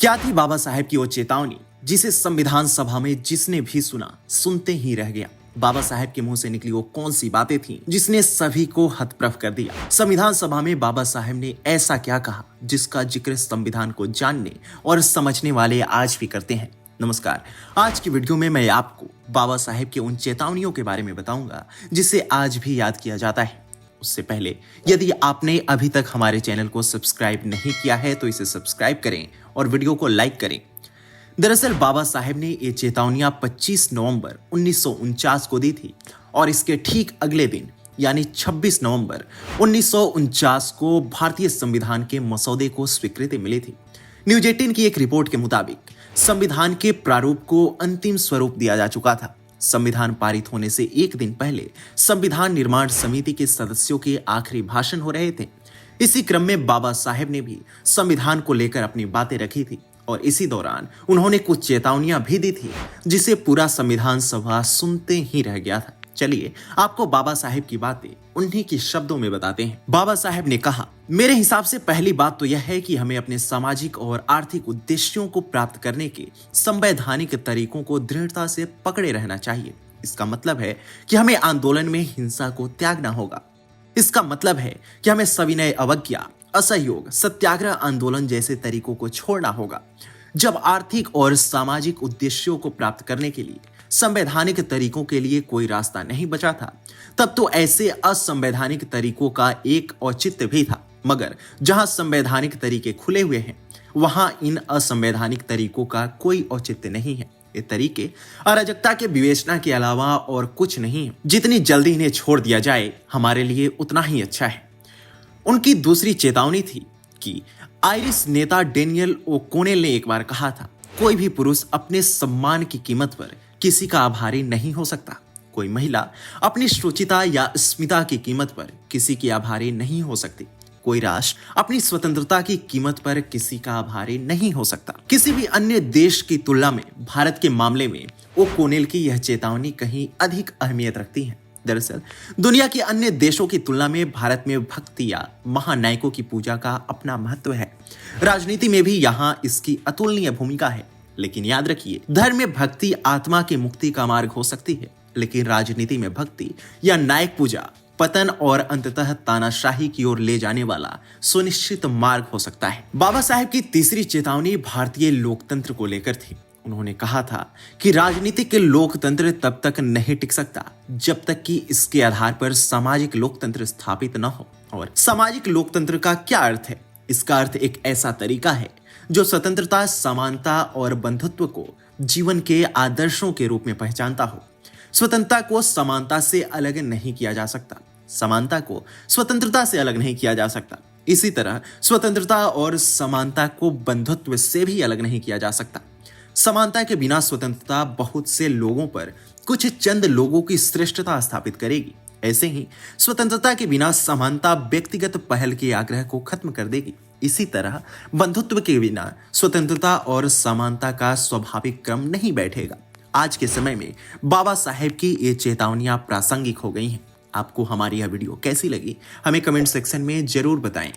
क्या थी बाबा साहेब की वो चेतावनी जिसे संविधान सभा में जिसने भी सुना सुनते ही रह गया। बाबा साहेब के मुंह से निकली वो कौन सी बातें थीं जिसने सभी को हतप्रभ कर दिया। संविधान सभा में बाबा साहेब ने ऐसा क्या कहा जिसका जिक्र संविधान को जानने और समझने वाले आज भी करते हैं। नमस्कार, आज की वीडियो में मैं आपको बाबा साहेब के उन चेतावनियों के बारे में बताऊंगा जिसे आज भी याद किया जाता है। उससे पहले यदि आपने अभी तक हमारे चैनल को सब्सक्राइब नहीं किया है तो इसे सब्सक्राइब करें और वीडियो को लाइक करें। दरअसल बाबा साहेब ने ये चेतावनियां 25 नवंबर 1949 को दी थी और इसके ठीक अगले दिन यानी 26 नवंबर 1949 को भारतीय संविधान के मसौदे को स्वीकृति मिली थी। न्यूज 18 की एक रिपोर्ट के मुताबिक संविधान के प्रारूप को अंतिम स्वरूप दिया जा चुका था। संविधान पारित होने से एक दिन पहले संविधान निर्माण समिति के सदस्यों के आखिरी भाषण हो रहे थे। इसी क्रम में बाबा साहेब ने भी संविधान को लेकर अपनी बातें रखी थी और इसी दौरान उन्होंने कुछ चेतावनियां भी दी थी जिसे पूरा संविधान सभा सुनते ही रह गया था। चलिए आपको बाबा साहेब की बातें उन्हीं के शब्दों में बताते हैं। बाबा साहेब ने कहा, मेरे हिसाब से पहली बात तो यह है कि हमें अपने सामाजिक और आर्थिक उद्देश्यों को प्राप्त करने के संवैधानिक तरीकों को दृढ़ता से पकड़े रहना चाहिए। इसका मतलब है कि हमें आंदोलन में हिंसा को त्यागना होगा। इसका मतलब है कि हमें सविनय अवज्ञा, असहयोग, सत्याग्रह आंदोलन जैसे तरीकों को छोड़ना होगा। जब आर्थिक और सामाजिक उद्देश्यों को प्राप्त करने के लिए संवैधानिक तरीकों के लिए कोई रास्ता नहीं बचा था, तब तो ऐसे असंवैधानिक तरीकों का एक औचित्य भी था। मगर जहां संवैधानिक तरीके खुले हुए हैं, वहां इन असंवैधानिक तरीकों का कोई औचित्य नहीं है। ये तरीके अराजकता के विवेचना के अलावा और कुछ नहीं है। जितनी जल्दी इन्हें छोड़ दिया जाए हमारे लिए उतना ही अच्छा है। उनकी दूसरी चेतावनी थी कि आयरिश नेता डेनियल ओ'कोनेल ने एक बार कहा था, कोई भी पुरुष अपने सम्मान की कीमत पर किसी का आभारी नहीं हो सकता। कोई महिला अपनी शुचिता या अस्मिता की कीमत पर किसी की आभारी नहीं हो सकती। कोई राष्ट्र अपनी स्वतंत्रता की कीमत पर किसी का आभारी नहीं हो सकता। किसी भी अन्य देश की तुलना में भारत के मामले में ओ'कोनेल की यह चेतावनी कहीं अधिक अहमियत रखती है। दरअसल दुनिया के अन्य देशों की तुलना में भारत में भक्ति या महानायकों की पूजा का अपना महत्व है। राजनीति में भी यहाँ इसकी अतुलनीय भूमिका है। लेकिन याद रखिए, धर्म में भक्ति आत्मा की मुक्ति का मार्ग हो सकती है, लेकिन राजनीति में भक्ति या नायक पूजा पतन और अंततः तानाशाही की ओर ले जाने वाला सुनिश्चित मार्ग हो सकता है। बाबा साहेब की तीसरी चेतावनी भारतीय लोकतंत्र को लेकर थी। उन्होंने कहा था कि राजनीतिक लोकतंत्र तब तक नहीं टिक सकता जब तक कि इसके आधार पर सामाजिक लोकतंत्र स्थापित न हो। और सामाजिक लोकतंत्र का क्या अर्थ है? इसका अर्थ एक ऐसा तरीका है जो स्वतंत्रता, समानता और बंधुत्व को जीवन के आदर्शों के रूप में पहचानता हो। स्वतंत्रता को समानता से अलग नहीं किया जा सकता, समानता को स्वतंत्रता से अलग नहीं किया जा सकता। इसी तरह स्वतंत्रता और समानता को बंधुत्व से भी अलग नहीं किया जा सकता। समानता के बिना स्वतंत्रता बहुत से लोगों पर कुछ चंद लोगों की श्रेष्ठता स्थापित करेगी। ऐसे ही स्वतंत्रता के बिना समानता व्यक्तिगत पहल के आग्रह को खत्म कर देगी। इसी तरह बंधुत्व के बिना स्वतंत्रता और समानता का स्वाभाविक क्रम नहीं बैठेगा। आज के समय में बाबा साहेब की ये चेतावनियां प्रासंगिक हो गई हैं। आपको हमारी यह वीडियो कैसी लगी हमें कमेंट सेक्शन में जरूर बताएं।